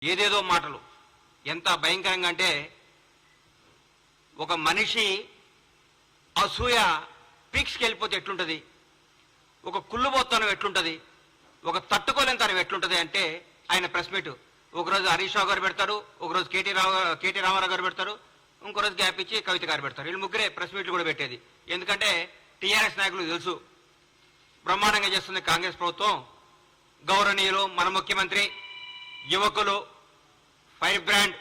ఏదేదో మాటలు ఎంత భయంకరంగా అంటే ఒక మనిషి అసూయ పీక్స్కి వెళ్ళిపోతే ఎట్లుంటుంది, ఒక కుళ్ళుబోత్తనం ఎట్లుంటుంది, ఒక తట్టుకోలేనితనం ఎట్లుంటుంది అంటే ఆయన ప్రెస్ మీట్ ఒకరోజు హరీష్ రావు గారు పెడతారు, ఒకరోజు కేటీ రామారావు గారు పెడతారు, ఇంకో రోజు గ్యాప్ ఇచ్చి కవిత గారు పెడతారు. వీళ్ళు ముగ్గురే ప్రెస్ మీట్లు కూడా పెట్టేది. ఎందుకంటే టీఆర్ఎస్ నాయకులకు తెలుసు బ్రహ్మాండంగా చేస్తుంది కాంగ్రెస్ ప్రభుత్వం. గౌరవనీయులు మన ముఖ్యమంత్రి యువకులు ఫైర్ బ్రాండ్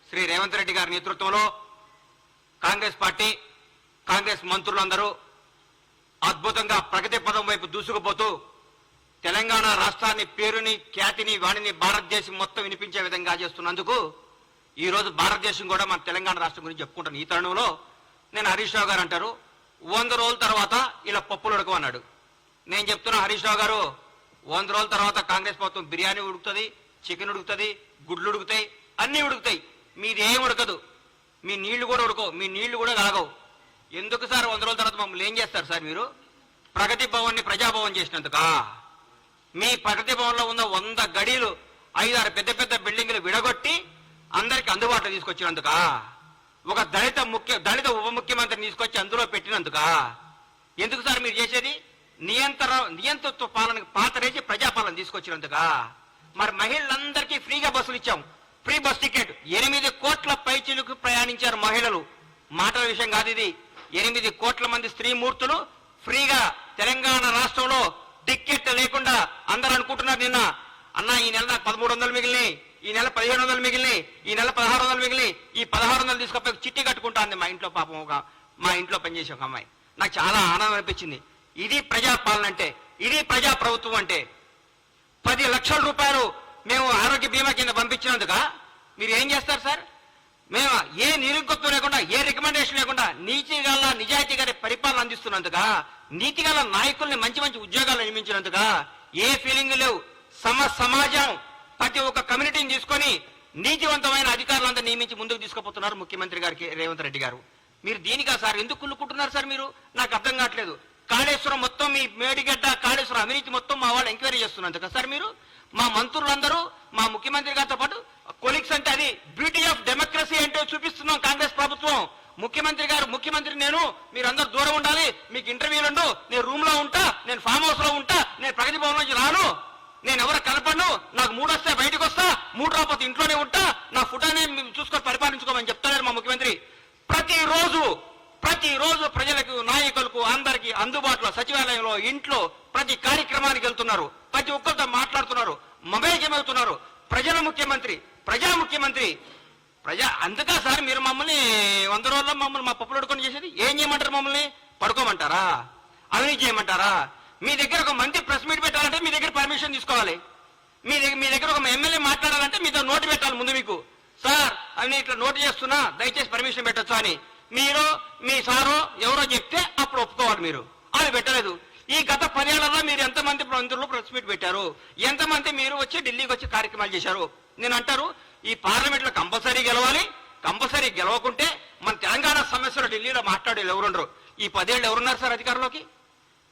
శ్రీ రేవంత్ రెడ్డి గారి నేతృత్వంలో కాంగ్రెస్ పార్టీ కాంగ్రెస్ మంత్రులందరూ అద్భుతంగా ప్రగతి పదం వైపు దూసుకుపోతూ తెలంగాణ రాష్ట్రాన్ని పేరుని ఖ్యాతిని వాణిని భారతదేశం మొత్తం వినిపించే విధంగా చేస్తున్నందుకు ఈ రోజు భారతదేశం కూడా మన తెలంగాణ రాష్ట్రం గురించి చెప్పుకుంటాను. ఈ తరుణంలో నేను హరీష్ రావు గారు అంటారు 100 రోజుల తర్వాత ఇలా పప్పులు ఉడకమన్నాడు. నేను చెప్తున్నా హరీష్ రావు గారు 100 రోజుల తర్వాత కాంగ్రెస్ ప్రభుత్వం బిర్యానీ ఉడుకుతుంది, చికెన్ ఉడుకుతుంది, గుడ్లు ఉడుకుతాయి, అన్నీ ఉడుకుతాయి. మీది ఏం ఉడకదు, మీ నీళ్లు కూడా ఉడకవు, మీ నీళ్లు కూడా కాగవు. ఎందుకు సార్ 100 రోజుల తర్వాత మమ్మల్ని ఏం చేస్తారు సార్ మీరు? ప్రగతి భవన్ని ప్రజాభవన్ చేసినందుకా? మీ ప్రగతి భవన్లో ఉన్న 100 గడీలు 5-6 పెద్ద పెద్ద బిల్డింగ్లు విడగొట్టి అందరికి అందుబాటులో తీసుకొచ్చినందుకా? ఒక దళిత ఉప ముఖ్యమంత్రిని తీసుకొచ్చి అందులో పెట్టినందుకా? ఎందుకు సార్ మీరు చేసేది? నియంతృత్వ పాలనకు పాతరేసి ప్రజాపాలన తీసుకొచ్చినందుకా? మరి మహిళలందరికీ ఫ్రీగా బస్సులు ఇచ్చాం, ఫ్రీ బస్ టికెట్. 8 కోట్ల పైచిలకు ప్రయాణించారు మహిళలు. మాటల విషయం కాదు ఇది. 8 కోట్ల మంది స్త్రీమూర్తులు ఫ్రీగా తెలంగాణ రాష్ట్రంలో టికెట్ లేకుండా అందరూ అనుకుంటున్నారు నిన్న అన్న ఈ నెల నాకు 1300 మిగిలినాయి, ఈ నెల 1500 మిగిలినాయి, ఈ నెల 1600 మిగిలినాయి, ఈ 1600 తీసుకపోయి చిట్టి కట్టుకుంటాను మా ఇంట్లో. పాపం మా ఇంట్లో పనిచేసే ఒక అమ్మాయి. నాకు చాలా ఆనందం అనిపించింది. ఇది ప్రజాపాలన అంటే, ఇది ప్రజా ప్రభుత్వం అంటే. 10 లక్షల రూపాయలు మేము ఆరోగ్య బీమా కింద పంపించినందుక మీరు ఏం చేస్తారు సార్? మేము ఏ నిరుంకత్వం లేకుండా, ఏ రికమెండేషన్ లేకుండా నీతిగల నిజాయితీ గారి పరిపాలన అందిస్తున్నందుక, నీతిగల నాయకుల్ని మంచి మంచి ఉద్యోగాలు నియమించినందుక ఏ ఫీలింగ్ లేవు. సమాజం ప్రతి ఒక్క కమ్యూనిటీని తీసుకొని నీతివంతమైన అధికారులందరూ నియమించి ముందుకు తీసుకుపోతున్నారు ముఖ్యమంత్రి గారికి రేవంత్ రెడ్డి గారు. మీరు దీనికా సార్ ఎందుకు కుళ్ళుకుంటున్నారు సార్? మీరు నాకు అర్థం కావట్లేదు. కాళేశ్వరం మొత్తం మీ మేడిగడ్డ కాళేశ్వరం అవినీతి మొత్తం మా వాళ్ళు ఎంక్వైరీ చేస్తున్నందుక సార్ మీరు? మా మంత్రులందరూ మా ముఖ్యమంత్రి గారితో పాటు కొలీగ్స్ అంటే అది బ్యూటీ ఆఫ్ డెమోక్రసీ అంటే చూపిస్తున్నాం కాంగ్రెస్ ప్రభుత్వం. ముఖ్యమంత్రి నేను, మీరందరూ దూరం ఉండాలి, మీకు ఇంటర్వ్యూలు ఉండు, నేను రూమ్ లో ఉంటా, నేను ఫామ్ హౌస్ లో ఉంటా, నేను ప్రగతి భవన్ నుంచి రాను, నేను ఎవరు కనపడను, నాకు 3 వస్తే బయటకు వస్తా, 3 రాకపోతే ఇంట్లోనే ఉంటా, నా ఫుటానే చూసుకొని పరిపాలించుకోమని చెప్తారు మా ముఖ్యమంత్రి. ప్రతిరోజు ప్రజలకు నాయకులకు అందరికీ అందుబాటులో సచివాలయంలో ఇంట్లో ప్రతి కార్యక్రమానికి వెళ్తున్నారు, ప్రతి ఒక్కరితో మాట్లాడుతున్నారు, మమేకమవుతున్నారు. ప్రజా ముఖ్యమంత్రి అందుకా సార్ మీరు మమ్మల్ని 100 రోజుల్లో మమ్మల్ని మా పప్పులు అడుకొని చేసేది? ఏం చేయమంటారు? మమ్మల్ని పడుకోమంటారా? అవినీతి చేయమంటారా? మీ దగ్గర ఒక మంత్రి ప్రెస్ మీట్ పెట్టాలంటే మీ దగ్గర పర్మిషన్ తీసుకోవాలి. మీ దగ్గర ఒక ఎమ్మెల్యే మాట్లాడాలంటే మీతో నోటు పెట్టాలి ముందు. మీకు సార్ అని ఇట్లా నోటు చేస్తున్నా, దయచేసి పర్మిషన్ పెట్టొచ్చు అని మీరు మీ సారో ఎవరో చెప్తే అప్పుడు ఒప్పుకోవాలి. మీరు అది పెట్టలేదు. ఈ గత 10 ఏళ్లలో మీరు ఎంతమంది మంత్రులు ప్రెస్ మీట్ పెట్టారు? ఎంతమంది మీరు వచ్చి ఢిల్లీకి వచ్చి కార్యక్రమాలు చేశారు? నేను అంటారు ఈ పార్లమెంట్ లో కంపల్సరీ గెలవాలి, కంపల్సరీ గెలవకుంటే మన తెలంగాణ సమస్యలు ఢిల్లీలో మాట్లాడేది ఎవరుండరు. ఈ 10 ఏళ్ళు ఎవరున్నారు సార్ అధికారంలోకి?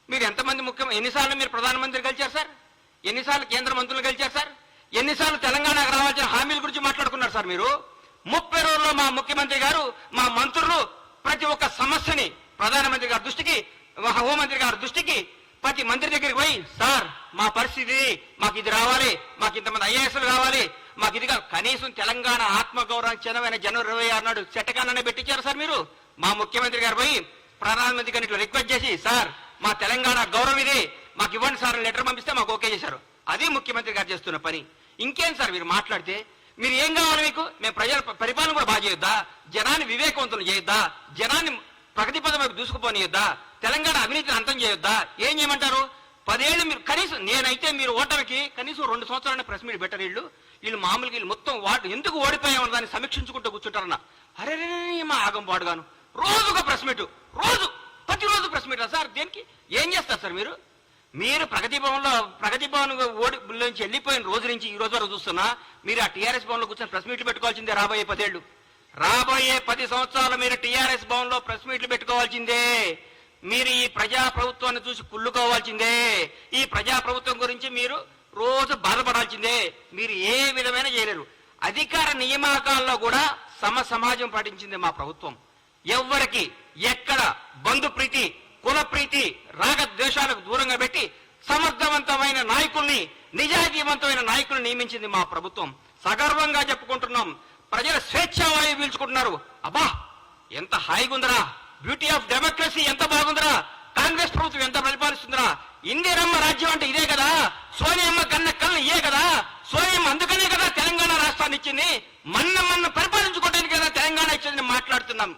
మీరు ఎంతమంది ఎన్నిసార్లు మీరు ప్రధానమంత్రి గెలిచారు సార్? ఎన్నిసార్లు కేంద్ర మంత్రులు గెలిచారు సార్? ఎన్నిసార్లు తెలంగాణకు రావాల్సిన హామీల గురించి మాట్లాడుకున్నారు సార్ మీరు? 30 రోజుల్లో మా ముఖ్యమంత్రి గారు, మా మంత్రులు ప్రతి ఒక్క సమస్యని ప్రధానమంత్రి గారి దృష్టికి, హోంమంత్రి గారి దృష్టికి, ప్రతి మంత్రి దగ్గరికి పోయి సార్ మా పరిస్థితి, మాకు ఇది రావాలి, మాకు ఇంతమంది ఐఏఎస్లు కావాలి, మాకు ఇది కనీసం తెలంగాణ ఆత్మగౌరవానికి చెందమైన జనవరి 26 నాడు చట్టకాలనే పెట్టించారు సార్ మీరు. మా ముఖ్యమంత్రి గారు పోయి ప్రధానమంత్రి గారిని ఇట్లా రిక్వెస్ట్ చేసి సార్ మా తెలంగాణ గౌరవం ఇది, మాకు ఇవ్వండి సార్ లెటర్ పంపిస్తే మాకు ఓకే చేశారు. అది ముఖ్యమంత్రి గారు చేస్తున్న పని. ఇంకేం సార్ మీరు మాట్లాడితే? మీరు ఏం కావాలి మీకు? మేము ప్రజల పరిపాలన కూడా బాగా చేయొద్దా? జనాన్ని వివేకవంతులు చేయొద్దా? జనాన్ని ప్రగతి పదం వైపు దూసుకుపోనియొద్దా? తెలంగాణ అవినీతిని అంతం చేయొద్దా? ఏం చేయమంటారు? 10 ఏళ్ళు మీరు కనీసం, నేనైతే మీరు ఓటమికి కనీసం 2 సంవత్సరాలు ప్రెస్ మీట్ పెట్టరు. వీళ్ళు మామూలుగా వీళ్ళు మొత్తం ఎందుకు ఓడిపోయామని దాన్ని సమీక్షించుకుంటూ కూర్చుంటారన్న. అరే మా ఆగం పాడుగాను రోజుగా ప్రెస్ మీట్, ప్రతిరోజు ప్రెస్ మీట్ సార్. దేనికి? ఏం చేస్తారు సార్ మీరు? మీరు ప్రగతి భవన్ నుంచి వెళ్ళిపోయిన రోజు నుంచి ఈ రోజు వరకు చూస్తున్నా మీరు ఆ టీఆర్ఎస్ భవన్ లో కూర్చొని ప్రెస్ మీట్లు పెట్టుకోవాల్సిందే. రాబోయే 10 ఏళ్ళు, రాబోయే 10 సంవత్సరాలు మీరు టీఆర్ఎస్ భవన్ లో ప్రెస్ మీట్లు పెట్టుకోవాల్సిందే. మీరు ఈ ప్రజా ప్రభుత్వాన్ని చూసి కుళ్ళుకోవాల్సిందే. ఈ ప్రజా ప్రభుత్వం గురించి మీరు రోజు బాధపడాల్సిందే. మీరు ఏ విధమైన చేయలేరు. అధికార నియామకాల్లో కూడా సమాజం పాటించింది మా ప్రభుత్వం. ఎవ్వరికి ఎక్కడ బంధు ప్రీతి, కుల ప్రీతి, రాగ ద్వేషాలకు దూరంగా పెట్టి సమర్థవంతమైన నాయకుల్ని, నిజాయితీవంతమైన నాయకుల్ని నియమించింది మా ప్రభుత్వం. సగర్వంగా చెప్పుకుంటున్నాం. ప్రజల స్వేచ్ఛావాయువు పీల్చుకుంటున్నారు. అబ్బా ఎంత హాయిగా ఉందరా, బ్యూటీ ఆఫ్ డెమోక్రసీ ఎంత బాగుందరా, కాంగ్రెస్ ప్రభుత్వం ఎంత పరిపాలిస్తుందిరా, ఇందిరమ్మ రాజ్యం అంటే ఇదే కదా, సోనియమ్మ కన్న కళ్ళు ఇదే కదా, సోనియమ్మ అందుకనే కదా తెలంగాణ రాష్ట్రాన్ని ఇచ్చింది, మన్న పరిపాలించుకోవడానికి కదా తెలంగాణ ఇచ్చింది మాట్లాడుతున్నాం.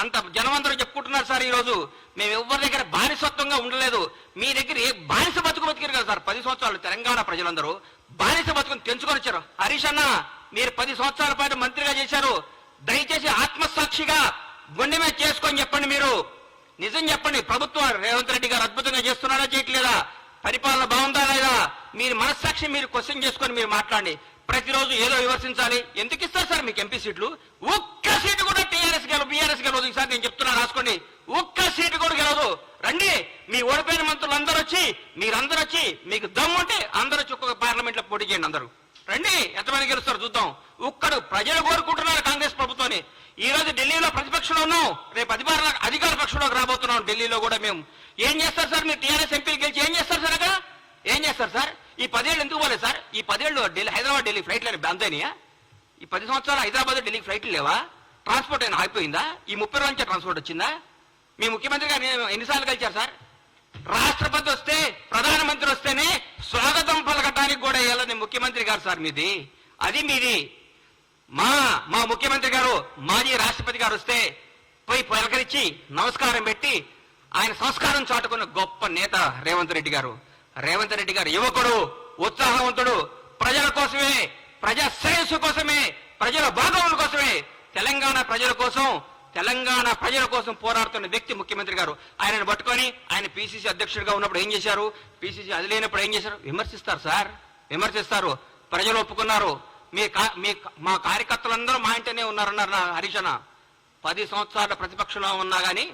అంత జనమందరూ చెప్పుకుంటున్నారు సార్. ఈ రోజు మేము ఎవరి దగ్గర బానిసత్వంగా ఉండలేదు. మీ దగ్గర బానిస బతుకు బతికారు కదా సార్ 10 సంవత్సరాలు. తెలంగాణ ప్రజలందరూ బానిస బతుకుని తెంచుకొని వచ్చారు. హరీష్ అన్న మీరు 10 సంవత్సరాల పాటు మంత్రిగా చేశారు. దయచేసి ఆత్మసాక్షిగా గుండె మీద చేసుకొని చెప్పండి. మీరు నిజం చెప్పండి. ప్రభుత్వం రేవంత్ రెడ్డి గారు అద్భుతంగా చేస్తున్నారా చేయట్లేదా, పరిపాలన బాగుందా లేదా, మీరు మనస్సాక్షి మీరు క్వశ్చన్ చేసుకొని మీరు మాట్లాడండి. ప్రతిరోజు ఏదో విమర్శించాలి. ఎందుకు ఇస్తారు సార్ మీకు ఎంపీ సీట్లు? ఒక్క సీటు కూడా టీఆర్ఎస్ గెలవు, బీఆర్ఎస్ గెలవదు. ఈసారి నేను చెప్తున్నా రాసుకోండి, ఒక్క సీటు కూడా గెలవదు. రండి మీ ఓడిపోయిన మంత్రులు అందరూ వచ్చి, మీరందరూ వచ్చి, మీకు దమ్ముంటే అందరూ వచ్చి ఒక్కొక్క పార్లమెంట్ లో పోటీ చేయండి. అందరూ రండి, ఎంతమంది గెలుస్తారు చూద్దాం. ఒక్కడు ప్రజలు కోరుకుంటున్నారు కాంగ్రెస్ ప్రభుత్వాన్ని. ఈ రోజు ఢిల్లీలో ప్రతిపక్షంలో ఉన్నాం, రేపు అధికార పక్షంలోకి రాబోతున్నాం. ఢిల్లీలో కూడా మేము ఏం చేస్తారు సార్? మీరు టీఆర్ఎస్ ఎంపీలు గెలిచి ఏం చేస్తారు సార్? అక్కడ ఏం చేస్తారు సార్? ఈ 10 ఏళ్ళు ఎందుకు పోలేదు సార్? ఈ 10 ఏళ్ళు హైదరాబాద్ ఢిల్లీ ఫ్లైట్లు అంతేనియా? ఈ 10 సంవత్సరాలు హైదరాబాద్ ఢిల్లీకి ఫ్లైట్లు లేవా? ట్రాన్స్పోర్ట్ అయినా ఆగిపోయిందా? ఈ 30 రోజుల నుంచి ట్రాన్స్పోర్ట్ వచ్చిందా? మీ ముఖ్యమంత్రి గారు ఎన్నిసార్లు కలిచారు సార్? రాష్ట్రపతి వస్తే, ప్రధానమంత్రి వస్తేనే స్వాగతం పలకటానికి కూడా వెళ్ళని ముఖ్యమంత్రి గారు సార్ మీది. అది మీది. మా ముఖ్యమంత్రి గారు, మాజీ రాష్ట్రపతి గారు వస్తే పోయి పలకరించి నమస్కారం పెట్టి ఆయన సంస్కారం చాటుకున్న గొప్ప నేత రేవంత్ రెడ్డి గారు. రేవంత్ రెడ్డి గారు యువకుడు, ఉత్సాహవంతుడు, ప్రజల కోసమే, ప్రజా శ్రేయస్సు కోసమే, ప్రజల బాగోగుల కోసమే, తెలంగాణ ప్రజల కోసం పోరాడుతున్న వ్యక్తి ముఖ్యమంత్రి గారు. ఆయనను పట్టుకొని ఆయన పిసిసి అధ్యక్షుడిగా ఉన్నప్పుడు ఏం చేశారు, పిసిసి అది లేనప్పుడు ఏం చేశారు? విమర్శిస్తారు సార్, విమర్శిస్తారు. ప్రజలు ఒప్పుకున్నారు. మా కార్యకర్తలందరూ మా ఇంటనే ఉన్నారన్నారు హరీష్ అన్న. 10 సంవత్సరాల ప్రతిపక్షంలో ఉన్నా కానీ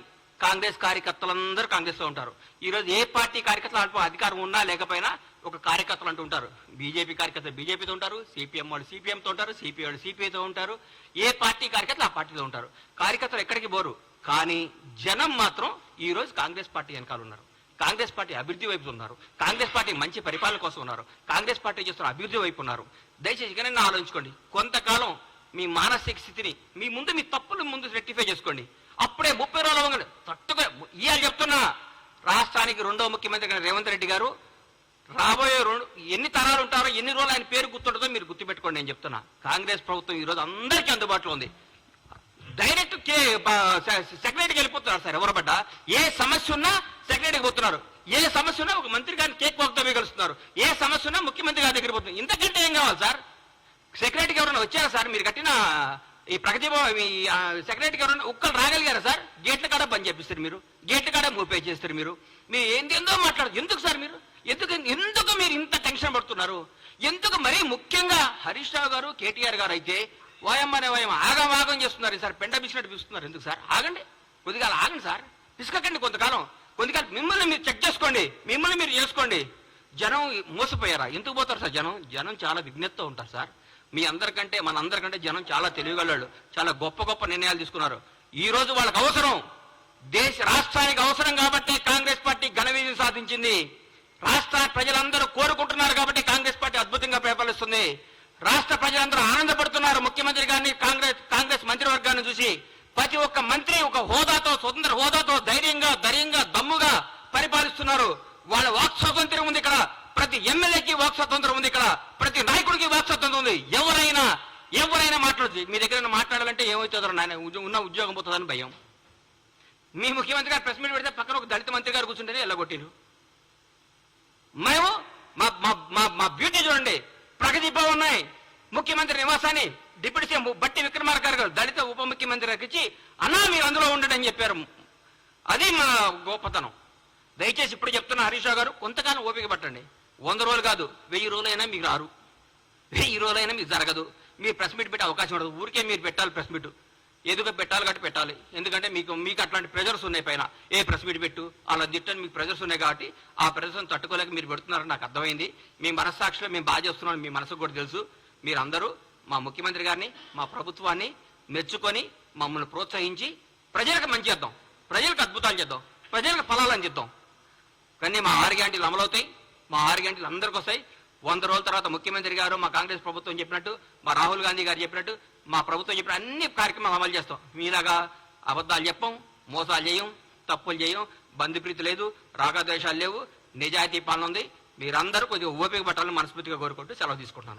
కాంగ్రెస్ కార్యకర్తలందరూ కాంగ్రెస్ లో ఉంటారు. ఈ రోజు ఏ పార్టీ కార్యకర్తలు అధికారం ఉన్నా లేకపోయినా ఒక కార్యకర్తలు అంటూ ఉంటారు. బీజేపీ కార్యకర్తలు బీజేపీతో ఉంటారు, సిపిఎం వాళ్ళు సిపిఎంతో ఉంటారు, సిపిఐ వాళ్ళు సిపిఐతో ఉంటారు. ఏ పార్టీ కార్యకర్తలు ఆ పార్టీతో ఉంటారు. కార్యకర్తలు ఎక్కడికి పోరు. కానీ జనం మాత్రం ఈ రోజు కాంగ్రెస్ పార్టీ వెనకాల ఉన్నారు. కాంగ్రెస్ పార్టీ అభివృద్ధి వైపు ఉన్నారు. కాంగ్రెస్ పార్టీ మంచి పరిపాలన కోసం ఉన్నారు. కాంగ్రెస్ పార్టీ చేస్తున్న అభివృద్ధి వైపు ఉన్నారు. దయచేసి ఇకనైనా ఆలోచించుకోండి. కొంతకాలం మీ మానసిక స్థితిని మీ తప్పులు ముందు రెక్టిఫై చేసుకోండి. అప్పుడే 30 రోజులు తట్టుగా ఇవాళ చెప్తున్నా, రాష్ట్రానికి 2వ ముఖ్యమంత్రి రేవంత్ రెడ్డి గారు రాబోయే ఎన్ని తరాలు ఉంటారో, ఎన్ని రోజులు ఆయన పేరు గుర్తుంటుందో మీరు గుర్తుపెట్టుకోండి. నేను చెప్తున్నా, కాంగ్రెస్ ప్రభుత్వం ఈ రోజు అందరికీ అందుబాటులో ఉంది. డైరెక్ట్ సెక్రటరీకి వెళ్ళిపోతున్నారు సార్. ఎవరు పడ్డా ఏ సమస్య ఉన్నా సెక్రటరీకి పోతున్నారు. ఏ సమస్య ఉన్నా ఒక మంత్రి గారిని కేక్ వాక్తో కలుస్తున్నారు. ఏ సమస్య ఉన్నా ముఖ్యమంత్రి గారి దగ్గర పోతున్నారు. ఇంతకంటే ఏం కావాలి సార్? సెక్రటరీకి ఎవరైనా వచ్చారా సార్? మీరు కట్టిన ఈ ప్రగతి సెక్రటరీకి ఎవరైనా ఒక్కరు రాగలిగారా సార్? గేట్ల కాడ బంద్ చేపిస్తారు మీరు, గేట్ల కాడ మూపే చేస్తారు మీరు. మీరు ఏందో మాట్లాడదు. ఎందుకు సార్ మీరు ఎందుకు మీరు ఇంత టెన్షన్ పడుతున్నారు? ఎందుకు? మరీ ముఖ్యంగా హరీష్ రావు గారు, కేటీఆర్ గారు అయితే వాయమ్మనే వాయమ్మ ఆగం చేస్తున్నారు సార్. పెండ బిసినట్టు పిస్తున్నారు. ఎందుకు సార్? ఆగండి, కొద్దిగా ఆగండి సార్. పిసుకకండి కొంతకాలం. మిమ్మల్ని మీరు చెక్ చేసుకోండి, మిమ్మల్ని మీరు చేసుకోండి. జనం మోసపోయారా? ఎందుకు పోతారు సార్? జనం చాలా విజ్ఞతతో ఉంటారు సార్. మీ అందరికంటే మనందరికంటే జనం చాలా తెలివిగలవాళ్ళు. చాలా గొప్ప నిర్ణయాలు తీసుకున్నారు. ఈ రోజు వాళ్ళకి అవసరం, రాష్ట్రానికి అవసరం కాబట్టి కాంగ్రెస్ పార్టీ ఘన విజయం సాధించింది. రాష్ట్ర ప్రజలందరూ కోరుకుంటున్నారు కాబట్టి కాంగ్రెస్ పార్టీ అద్భుతంగా పరిపాలిస్తుంది. రాష్ట్ర ప్రజలందరూ ఆనందపడుతున్నారు ముఖ్యమంత్రి గారిని, కాంగ్రెస్ మంత్రివర్గాన్ని చూసి. ప్రతి ఒక్క మంత్రి ఒక హోదాతో, స్వతంత్ర హోదాతో ధైర్యంగా దమ్ముగా పరిపాలిస్తున్నారు. వాళ్ళ వాక్ స్వాతంత్రం ఉంది ఇక్కడ. ప్రతి ఎమ్మెల్యేకి వాక్ స్వాతంత్రం ఉంది ఇక్కడ. ప్రతి నాయకుడికి వాక్ స్వాతంత్రం ఉంది. ఎవరైనా మాట్లాడచ్చు. మీ దగ్గర మాట్లాడాలంటే ఏమవుతుందో నాయన, ఉన్న ఉద్యోగం పోతుందని భయం. మీ ముఖ్యమంత్రి గారు ప్రెస్ మీట్ పెడితే పక్కన ఒక దళిత మంత్రి గారు కూర్చుంటేనే ఎల్లగొట్టిరు. మేము మా బ్యూటీ చూడండి. ప్రగతి భవన్ ఉన్నాయి. ముఖ్యమంత్రి నివాసాన్ని డిప్యూటీ సీఎం బట్టి విక్రమార్క గారు దళిత ఉప ముఖ్యమంత్రి గారికి ఇచ్చి, అన్నా మీరు అందులో ఉండండి అని చెప్పారు. అది మా గొప్పతనం. దయచేసి ఇప్పుడు చెప్తున్న హరీష్ రావు గారు, కొంతకాలం ఓపిక పట్టండి. 100 రోజులు కాదు, 1000 రోజులైనా మీకు రారు, 1000 రోజులైనా మీకు జరగదు. మీరు ప్రెస్ మీట్ పెట్టే అవకాశం ఉండదు. ఊరికే మీరు పెట్టాలి ప్రెస్ మీట్. ఎదుగు పెట్టాలి కాబట్టి పెట్టాలి. ఎందుకంటే మీకు అట్లాంటి ప్రెజర్స్ ఉన్నాయి పైన. ఏ ప్రెస్ మీట్ పెట్టు అలా తిట్టని మీకు ప్రెజర్స్ ఉన్నాయి కాబట్టి ఆ ప్రెజర్స్ని తట్టుకోలేక మీరు పెడుతున్నారని నాకు అర్థమైంది. మీ మనస్సాక్షిలో మేము బాగా చేస్తున్నాం, మీ మనసుకు కూడా తెలుసు. మీరు అందరూ మా ముఖ్యమంత్రి గారిని మా ప్రభుత్వాన్ని మెచ్చుకొని మమ్మల్ని ప్రోత్సహించి ప్రజలకు మంచి చేద్దాం, ప్రజలకు అద్భుతాలు చేద్దాం, ప్రజలకు ఫలాలు అందిద్దాం. కానీ మా 6 గ్యారెంటీలు అమలవుతాయి, మా 6 గ్యారెంటీలు అందరికీ వస్తాయి. 100 రోజుల తర్వాత ముఖ్యమంత్రి గారు, మా కాంగ్రెస్ ప్రభుత్వం చెప్పినట్టు, మా రాహుల్ గాంధీ గారు చెప్పినట్టు, మా ప్రభుత్వం చెప్పిన అన్ని కార్యక్రమాలు అమలు చేస్తాం. మీలాగా అబద్ధాలు చెప్పం, మోసాలు చేయం, తప్పులు చేయం, బంధుప్రీతి లేదు, రాగద్వేషాలు లేవు, నిజాయితీ పాలన ఉంది. మీరందరూ కొద్దిగా ఓపిక పట్టాలని మనస్ఫూర్తిగా కోరుకుంటూ సెలవు తీసుకుంటున్నాను.